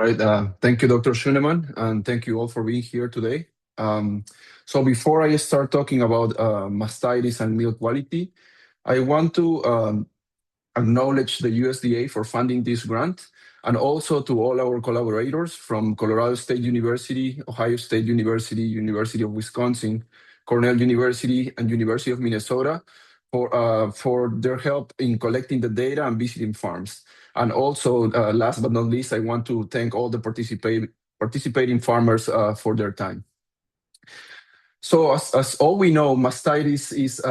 Right. Thank you, Dr. Schuneman, and thank you all for being here today. Um, so before I start talking about mastitis and milk quality, I want to acknowledge the USDA for funding this grant, and also to all our collaborators from Colorado State University, Ohio State University, University of Wisconsin, Cornell University, and University of Minnesota for their help in collecting the data and visiting farms. And also, last but not least, I want to thank all the participating farmers for their time. So, as all we know, mastitis is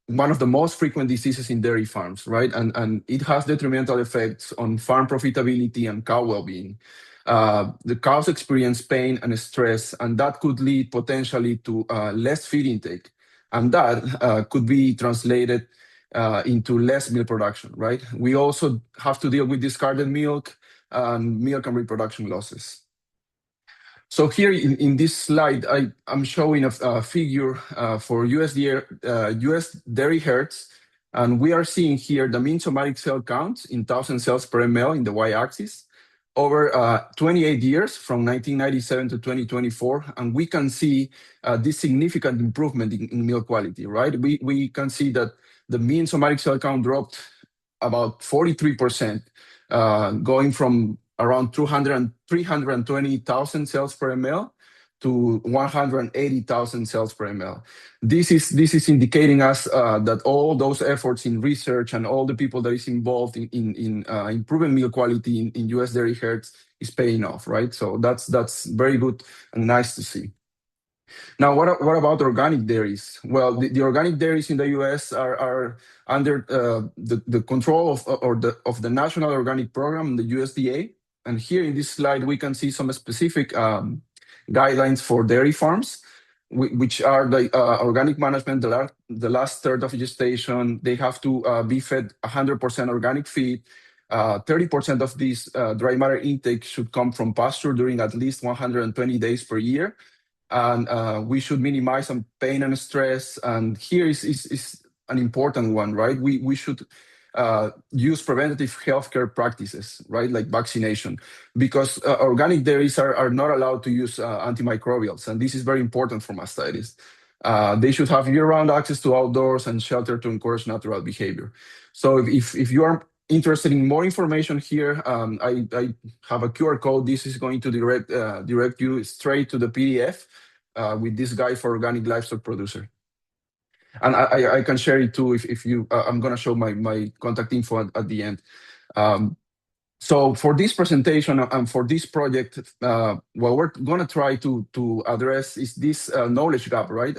one of the most frequent diseases in dairy farms, right? And it has detrimental effects on farm profitability and cow well-being. The cows experience pain and stress, and that could lead potentially to less feed intake, and that could be translated into less milk production, right? We also have to deal with discarded milk and milk and reproduction losses. So here in this slide, I'm showing a figure for US dairy herds, and we are seeing here the mean somatic cell count in 1,000 cells per ml in the y-axis over 28 years from 1997 to 2024, and we can see this significant improvement in milk quality, right? We can see that the mean somatic cell count dropped about 43%, going from around 320,000 cells per ml to 180,000 cells per ml. This is indicating us that all those efforts in research and all the people that is involved in improving milk quality in US dairy herds is paying off, right? So that's very good and nice to see. Now, what about organic dairies? Well, the organic dairies in the U.S. are under the control of the National Organic Program, the USDA. And here in this slide, we can see some specific guidelines for dairy farms, which are the organic management, the last third of gestation. They have to be fed 100% organic feed. 30% of this dry matter intake should come from pasture during at least 120 days per year. And we should minimize some pain and stress. And here is an important one, right? We should use preventative healthcare practices, right? Like vaccination, because organic dairies are not allowed to use antimicrobials. And this is very important for mastitis. They should have year-round access to outdoors and shelter to encourage natural behavior. So if you are interested in more information here, I have a QR code. This is going to direct you straight to the PDF with this guide for organic livestock producer. And I can share it too if you. I'm going to show my contact info at the end. So for this presentation and for this project, what we're going to try to address is this knowledge gap, right?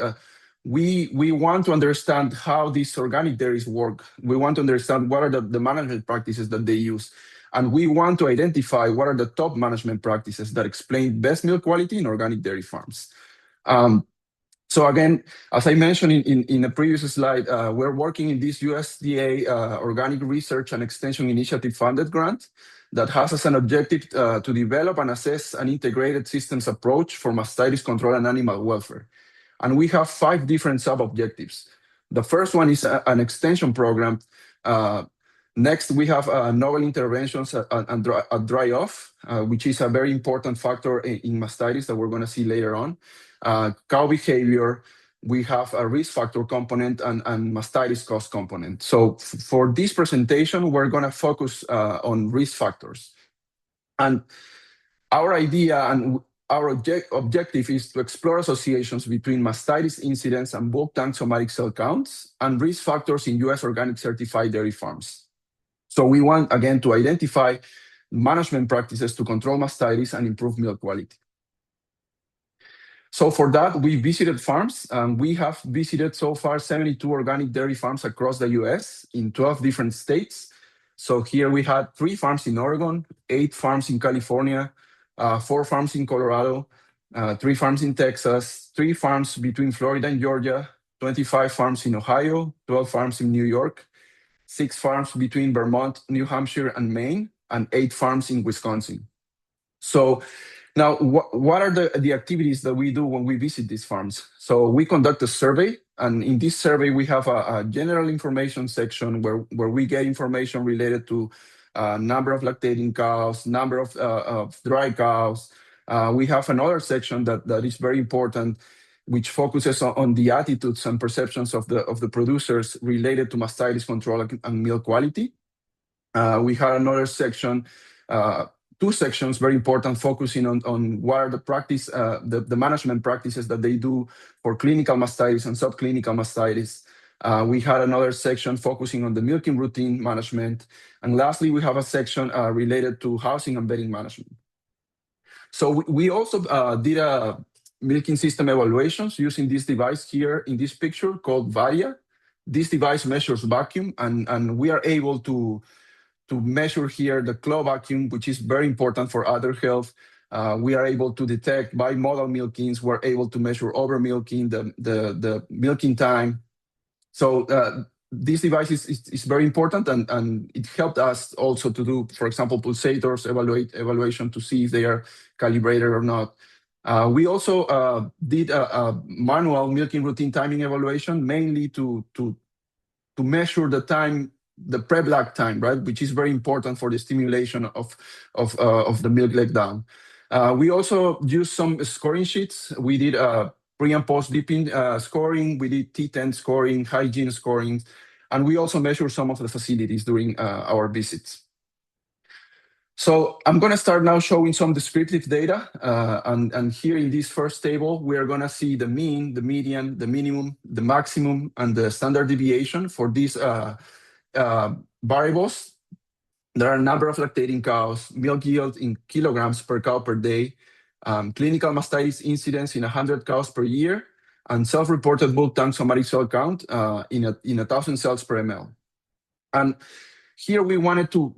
We want to understand how these organic dairies work. We want to understand what are the management practices that they use. And we want to identify what are the top management practices that explain best milk quality in organic dairy farms. So again, as I mentioned in a previous slide, we're working in this USDA Organic Research and Extension Initiative funded grant that has as an objective to develop and assess an integrated systems approach for mastitis control and animal welfare. And we have 5 different sub-objectives. The first one is an extension program. Next, we have novel interventions at dry off, which is a very important factor in mastitis that we're going to see later on. Cow behavior, we have a risk factor component and mastitis cost component. So for this presentation, we're going to focus on risk factors. And our idea and our objective is to explore associations between mastitis incidence and bulk tank somatic cell counts and risk factors in US organic certified dairy farms. So we want, again, to identify management practices to control mastitis and improve milk quality. So for that, we visited farms. We have visited so far 72 organic dairy farms across the US in 12 different states. So here we had 3 farms in Oregon, 8 farms in California, 4 farms in Colorado, 3 farms in Texas, 3 farms between Florida and Georgia, 25 farms in Ohio, 12 farms in New York, 6 farms between Vermont, New Hampshire, and Maine, and 8 farms in Wisconsin. So now, what are the activities that we do when we visit these farms? So we conduct a survey, and in this survey, we have a general information section where we get information related to number of lactating cows, number of dry cows. We have another section that is very important, which focuses on the attitudes and perceptions of the producers related to mastitis control and milk quality. We had another section, two sections, very important, focusing on what are the management practices that they do for clinical mastitis and subclinical mastitis. We had another section focusing on the milking routine management. And lastly, we have a section related to housing and bedding management. So we also did a milking system evaluations using this device here in this picture called Varia. This device measures vacuum, and we are able to measure here the claw vacuum, which is very important for udder health. We are able to detect bimodal milkings. We're able to measure over milking, the milking time. So this device is very important, and it helped us also to do, for example, pulsators evaluation to see if they are calibrated or not. We also did a manual milking routine timing evaluation, mainly to measure the time, the prep-lag time, right, which is very important for the stimulation of the milk leg down. We also used some scoring sheets. We did pre and post dipping scoring. We did T10 scoring, hygiene scoring, and we also measured some of the facilities during our visits. So I'm going to start now showing some descriptive data. And here in this first table, we are going to see the mean, the median, the minimum, the maximum, and the standard deviation for these variables. There are a number of lactating cows, milk yield in kilograms per cow per day, clinical mastitis incidence in 100 cows per year, and self-reported bulk tank somatic cell count in 1,000 cells per ml. And here we wanted to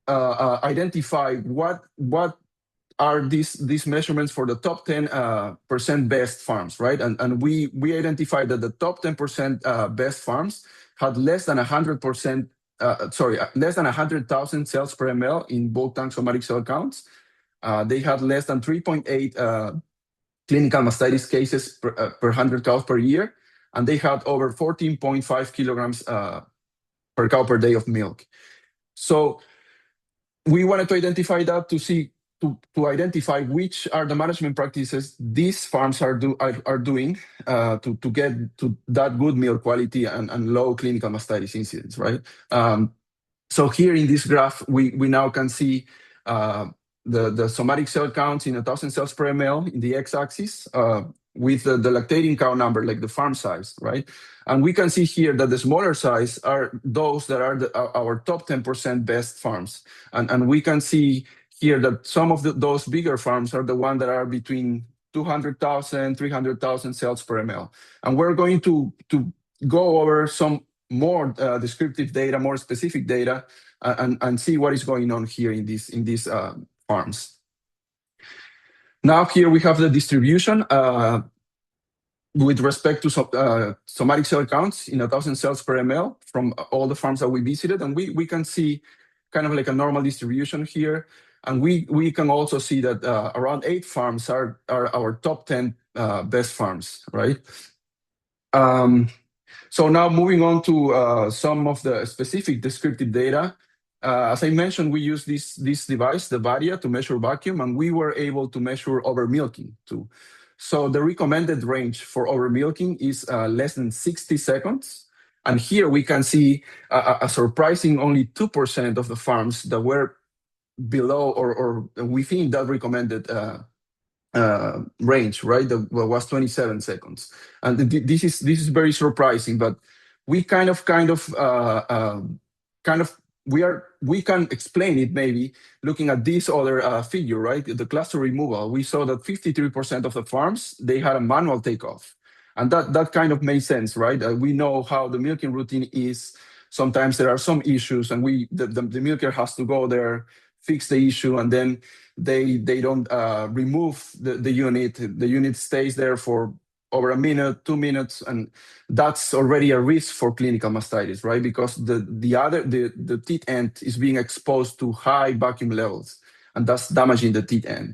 identify what are these measurements for the top 10% best farms, right? And we identified that the top 10% best farms had less than 100%, less than 100,000 cells per ml in bulk tank somatic cell counts. They had less than 3.8 clinical mastitis cases per 100 cows per year, and they had over 14.5 kilograms per cow per day of milk. So we wanted to identify that to identify which are the management practices these farms are doing to get to that good milk quality and low clinical mastitis incidence, right? So here in this graph, we now can see the somatic cell counts in 1,000 cells per ml in the x-axis with the lactating cow number, like the farm size, right? And we can see here that the smaller size are those that are our top 10% best farms. And we can see here that some of those bigger farms are the ones that are between 200,000, 300,000 cells per ml. And we're going to go over some more descriptive data, more specific data, and see what is going on here in these farms. Now here we have the distribution with respect to somatic cell counts in 1,000 cells per ml from all the farms that we visited, and we can see kind of like a normal distribution here. And we can also see that around 8 farms are our top 10 best farms, right? So now moving on to some of the specific descriptive data. As I mentioned, we use this device, the Varia, to measure vacuum, and we were able to measure over milking too. So the recommended range for over milking is less than 60 seconds. And here we can see a surprising only 2% of the farms that were below or within that recommended range, right? That was 27 seconds. And this is very surprising, but we we can explain it maybe looking at this other figure, right? The cluster removal. We saw that 53% of the farms, they had a manual takeoff. And that kind of made sense, right? We know how the milking routine is. Sometimes there are some issues and the milker has to go there, fix the issue, and then they don't remove the unit. The unit stays there for over a minute, 2 minutes, and that's already a risk for clinical mastitis, right? Because the teat end is being exposed to high vacuum levels, and that's damaging the teat end.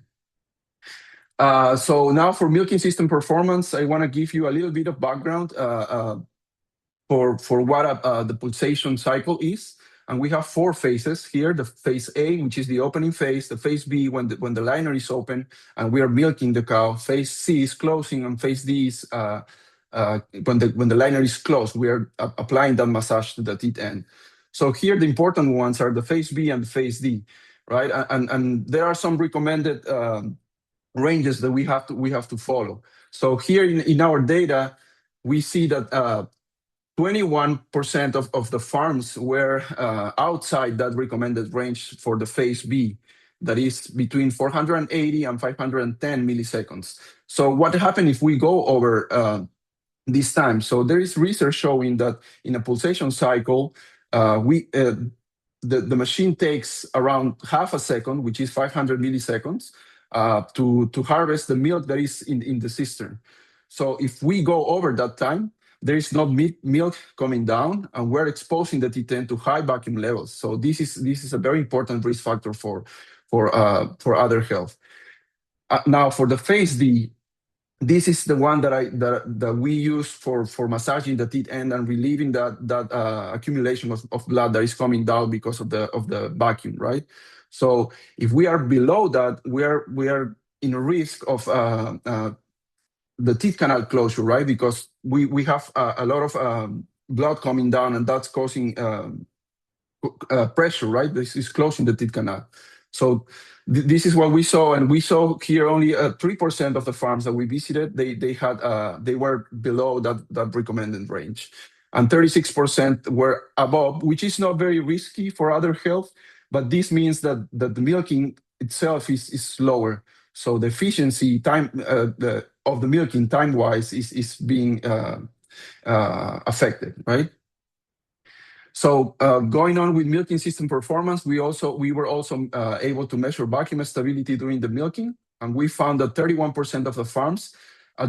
So now for milking system performance, I want to give you a little bit of background for what the pulsation cycle is. And we have four phases here: the phase A, which is the opening phase; the phase B, when the liner is open and we are milking the cow; phase C is closing; and phase D is when the liner is closed. We are applying that massage to the teeth end. So here the important ones are the phase B and the phase D, right? And there are some recommended ranges that we have to follow. So here in our data, we see that 21% of the farms were outside that recommended range for the phase B, that is between 480 and 510 milliseconds. So what happened if we go over this time? So there is research showing that in a pulsation cycle, the machine takes around half a second, which is 500 milliseconds, to harvest the milk that is in the cistern. So if we go over that time, there is no milk coming down, and we're exposing the T10 to high vacuum levels. So this is a very important risk factor for other health. Now for the phase D, this is the one that we use for massaging the teeth end and relieving that accumulation of blood that is coming down because of the vacuum, right? So if we are below that, we are in a risk of the teeth canal closure, right? Because we have a lot of blood coming down, and that's causing pressure, right? This is closing the teeth canal. So this is what we saw, and we saw here only 3% of the farms that we visited. They were below that recommended range, and 36% were above, which is not very risky for other health, but this means that the milking itself is slower. So the efficiency time of the milking time wise is being affected, right? So going on with milking system performance, we were also able to measure vacuum stability during the milking, and we found that 31% of the farms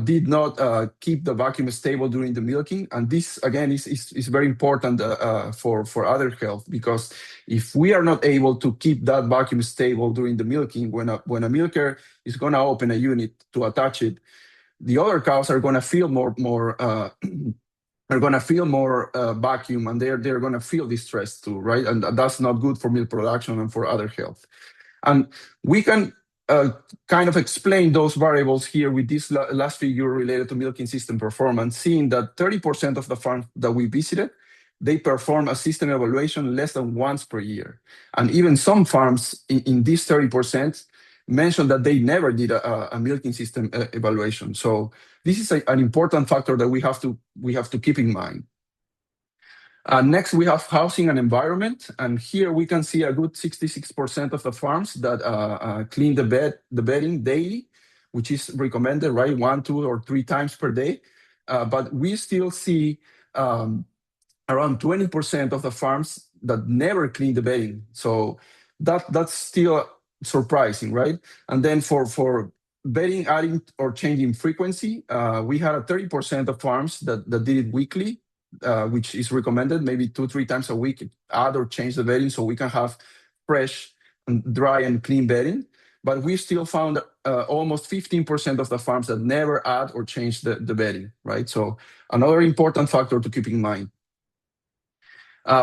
did not keep the vacuum stable during the milking. And this again is very important for other health, because if we are not able to keep that vacuum stable during the milking, when a milker is going to open a unit to attach it, the other cows are going to feel more vacuum, and they're going to feel distress too, right? And that's not good for milk production and for other health. And we can kind of explain those variables here with this last figure related to milking system performance, seeing that 30% of the farms that we visited, they perform a system evaluation less than once per year. And even some farms in these 30% mentioned that they never did a milking system evaluation. So this is an important factor that we have to keep in mind. Next, we have housing and environment, and here we can see a good 66% of the farms that clean the bedding daily, which is recommended, right? 1, 2, or 3 times per day. But we still see around 20% of the farms that never clean the bedding. So that's still surprising, right? And then for bedding adding or changing frequency, we had a 30% of farms that did it weekly, which is recommended, maybe 2-3 times a week, add or change the bedding so we can have fresh and dry and clean bedding. But we still found almost 15% of the farms that never add or change the bedding, right? So another important factor to keep in mind.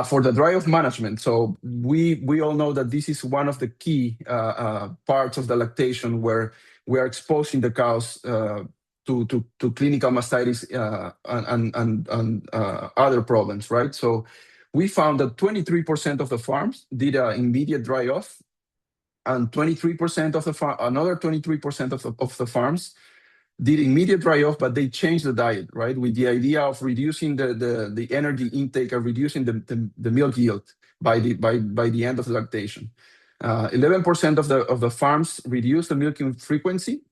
For the dry-off management, so we all know that this is one of the key parts of the lactation, where we are exposing the cows to clinical mastitis and other problems, right? So we found that 23% of the farms did an immediate dry-off, and 23% of another 23% of the farms did immediate dry-off, but they changed the diet, right? With the idea of reducing the energy intake and reducing the milk yield by the end of the lactation. 11% of the farms reduced the milking frequency,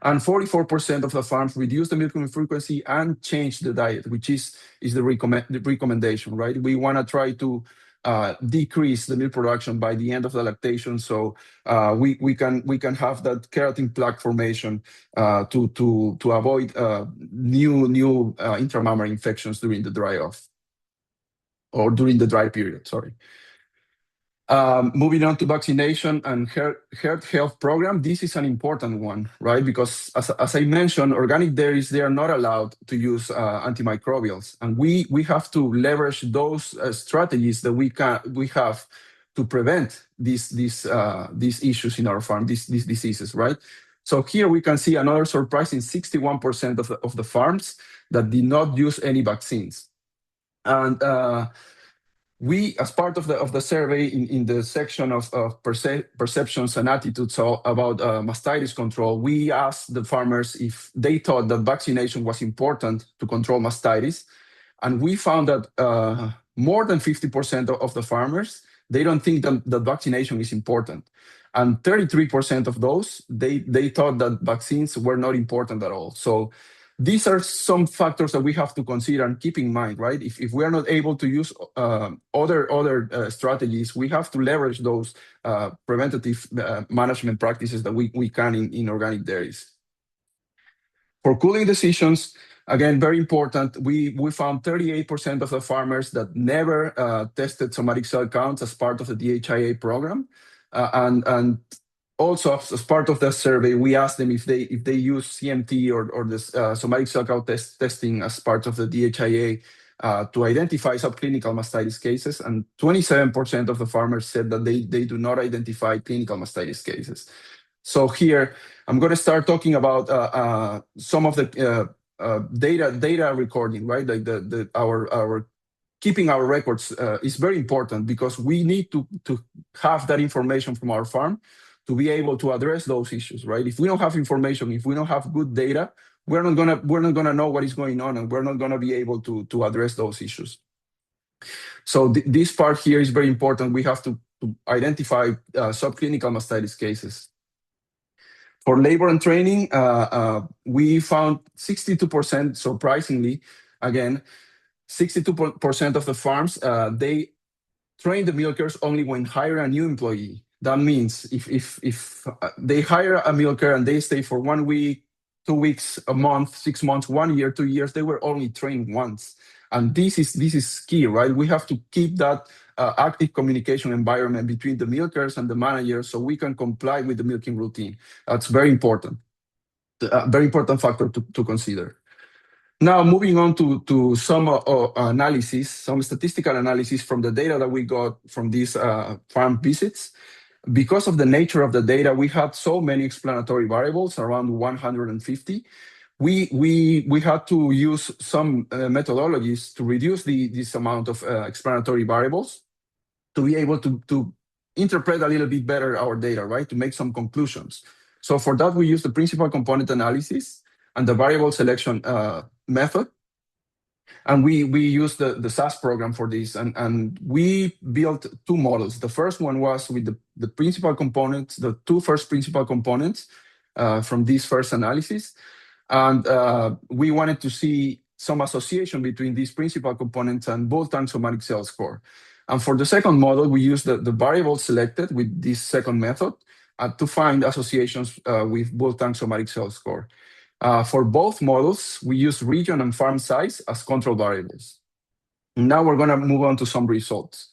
and 44% of the farms reduced the milking frequency and changed the diet, which is the recommendation, right? We want to try to decrease the milk production by the end of the lactation, so we can have that keratin plaque formation to avoid new intramammary infections during the dry off, or during the dry period. Sorry. Moving on to vaccination and heart health program, this is an important one, right? Because as I mentioned, organic dairies, they are not allowed to use antimicrobials, and we have to leverage those strategies that we have to prevent these issues in our farm, these diseases, right? So here we can see another surprising 61% of the farms that did not use any vaccines. And we, as part of the survey in the section of perceptions and attitudes about mastitis control, we asked the farmers if they thought that vaccination was important to control mastitis. And we found that more than 50% of the farmers, they don't think that vaccination is important. And 33% of those, they thought that vaccines were not important at all. So these are some factors that we have to consider and keep in mind, right? If we are not able to use other strategies, we have to leverage those preventative management practices that we can in organic dairies. For cooling decisions, again, very important, we found 38% of the farmers that never tested somatic cell counts as part of the DHIA program. And also, as part of the survey, we asked them if they use CMT or this somatic cell count testing as part of the DHIA to identify subclinical mastitis cases, and 27% of the farmers said that they do not identify clinical mastitis cases. So here, I'm going to start talking about some of the data recording, right? Like our keeping our records is very important because we need to have that information from our farm to be able to address those issues, right? If we don't have information, if we don't have good data, we're not gonna know what is going on, and we're not gonna be able to address those issues. So this part here is very important. We have to identify subclinical mastitis cases. For labor and training, we found 62%, surprisingly, again, 62% of the farms, they train the milkers only when hire a new employee. That means if they hire a milker and they stay for 1 week, 2 weeks, a month, 6 months, 1 year, 2 years, they were only trained once. And this is key, right? We have to keep that active communication environment between the milkers and the managers so we can comply with the milking routine. That's very important, a very important factor to consider. Now, moving on to some analysis, some statistical analysis from the data that we got from these farm visits. Because of the nature of the data, we had so many explanatory variables, around 150. We had to use some methodologies to reduce this amount of explanatory variables to be able to interpret a little bit better our data, right? To make some conclusions. So for that, we use the principal component analysis and the variable selection method. And we use the SAS program for this. And we built two models. The first one was with the principal components, the two first principal components from this first analysis. And we wanted to see some association between these principal components and bulk tank somatic cell score. And for the second model, we used the variables selected with this second method to find associations with bulk tank somatic cell score. For both models, we use region and farm size as control variables. Now we're going to move on to some results.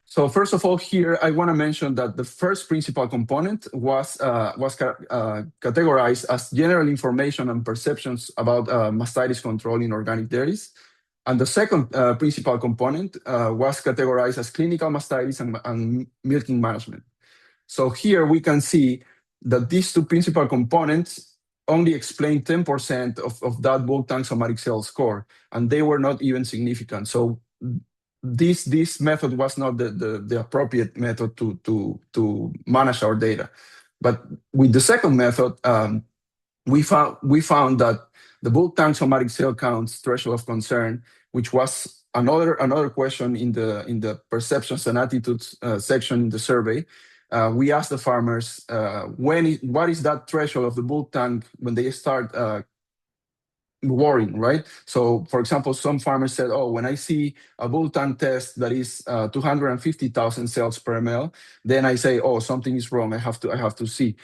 So first of all, here I want to mention that the first principal component was categorized as general information and perceptions about mastitis control in organic dairies. And the second principal component was categorized as clinical mastitis and milking management. So here we can see that these two principal components only explain 10% of that bulk tank somatic cell score, and they were not even significant. So this method was not the appropriate method to manage our data. But with the second method, we found that the bulk tank somatic cell counts threshold of concern, which was another question in the perceptions and attitudes section in the survey. We asked the farmers what is that threshold of the bulk tank when they start worrying, right? So, for example, some farmers said, "Oh, when I see a bulk tank test that is 250,000 cells per ml, then I say, oh, something is wrong. I have to see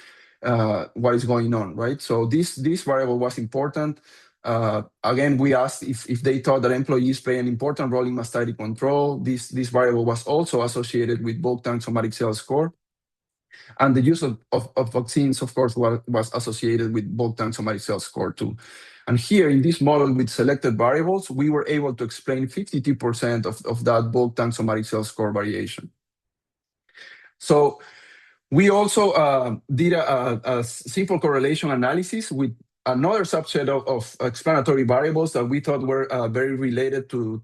what is going on, right?" So this variable was important. Again, we asked if they thought that employees play an important role in mastitis control. This variable was also associated with bulk tank somatic cell score. And the use of vaccines, of course, was associated with bulk tank somatic cell score too. And here in this model with selected variables, we were able to explain 52% of that bulk tank somatic cell score variation. So we also did a simple correlation analysis with another subset of explanatory variables that we thought were very related to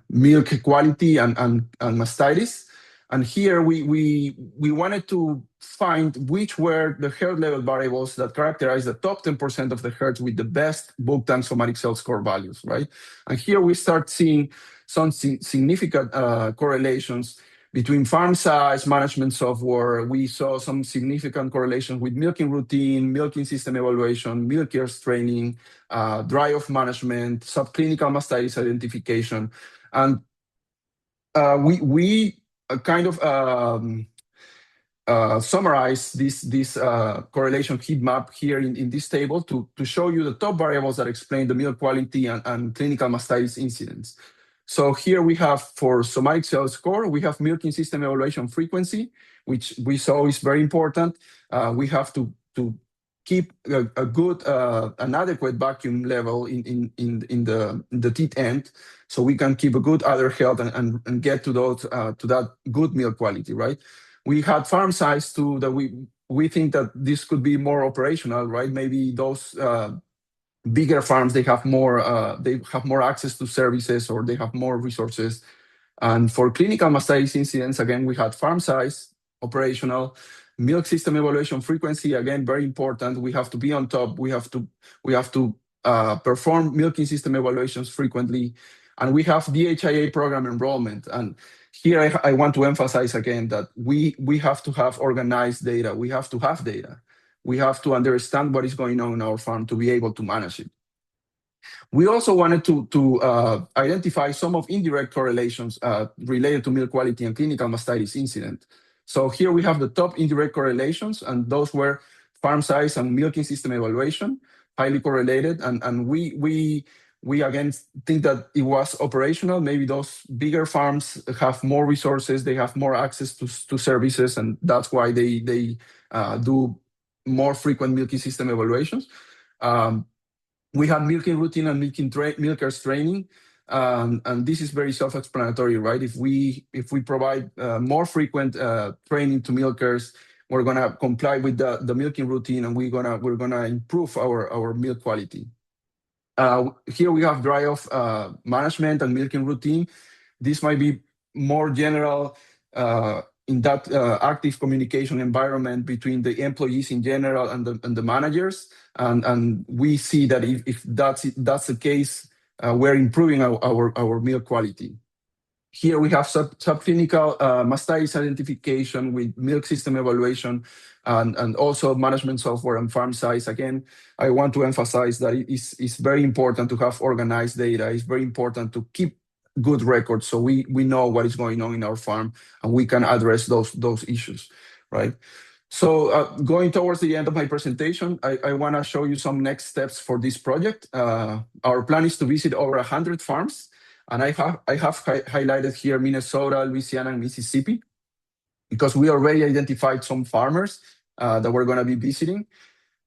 milk quality and mastitis. And here we wanted to find which were the herd level variables that characterize the top 10% of the herds with the best bulk tank somatic cell score values, right? And here we start seeing some significant correlations between farm size, management software. We saw some significant correlations with milking routine, milking system evaluation, milk years training, dry-off management, subclinical mastitis identification. And we kind of summarize this correlation heat map here in this table to show you the top variables that explain the milk quality and clinical mastitis incidence. So here we have for somatic cell score, we have milking system evaluation frequency, which we saw is very important. We have to keep a good, an adequate vacuum level in the teat end, so we can keep a good udder health and get to those to that good milk quality, right? We had farm size too that we think that this could be more operational, right? Maybe those bigger farms, they have more access to services, or they have more resources. And for clinical mastitis incidents, again, we had farm size, operational, milk system evaluation frequency, again, very important. We have to be on top. We have to perform milking system evaluations frequently. And we have DHIA program enrollment. And here I want to emphasize again that we have to have organized data. We have to have data. We have to understand what is going on in our farm to be able to manage it. We also wanted to identify some of indirect correlations related to milk quality and clinical mastitis incident. So here we have the top indirect correlations, and those were farm size and milking system evaluation, highly correlated. And we again think that it was operational. Maybe those bigger farms have more resources, they have more access to services, and that's why they do more frequent milking system evaluations. We have milking routine and milkers training, and this is very self-explanatory, right? If we provide more frequent training to milkers, we're gonna comply with the milking routine, and we're gonna improve our milk quality. Here we have dry-off management and milking routine. This might be more general in that active communication environment between the employees in general and the managers. And we see that if that's the case, we're improving our milk quality. Here we have subclinical mastitis identification with milk system evaluation and also management software and farm size. Again, I want to emphasize that it's very important to have organized data. It's very important to keep good records so we know what is going on in our farm and we can address those issues, right? So going towards the end of my presentation, I want to show you some next steps for this project. Our plan is to visit over 100 farms, and I have highlighted here Minnesota, Louisiana, and Mississippi, because we already identified some farmers that we're going to be visiting.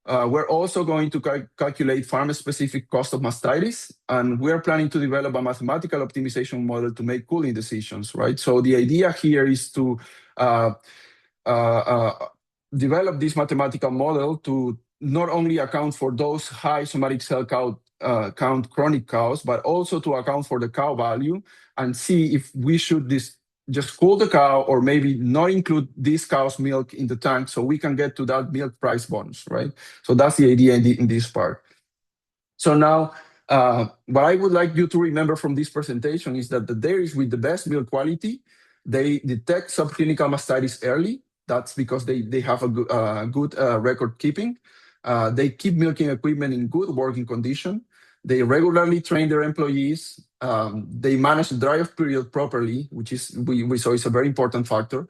We're also going to calculate farm-specific cost of mastitis, and we're planning to develop a mathematical optimization model to make cooling decisions, right? So the idea here is to develop this mathematical model to not only account for those high somatic cell count chronic cows, but also to account for the cow value and see if we should just cool the cow or maybe not include this cow's milk in the tank so we can get to that milk price bonus, right? So that's the idea in this part. So now, what I would like you to remember from this presentation is that the dairies with the best milk quality, they detect subclinical mastitis early. That's because they have a good record keeping. They keep milking equipment in good working condition. They regularly train their employees. They manage the dry-off period properly, which is we saw is a very important factor.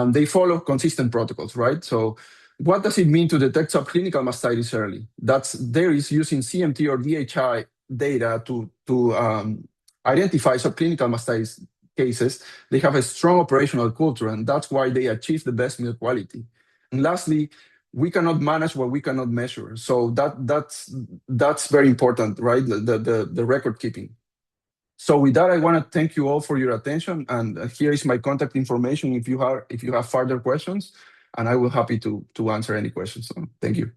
They follow consistent protocols, right? So what does it mean to detect subclinical mastitis early? That's there is using CMT or DHI data to identify subclinical mastitis cases. They have a strong operational culture, and that's why they achieve the best milk quality. And lastly, we cannot manage what we cannot measure. So that's very important, right? The record keeping. So with that, I want to thank you all for your attention, and here is my contact information if you have further questions, and I will happy to answer any questions. So thank you.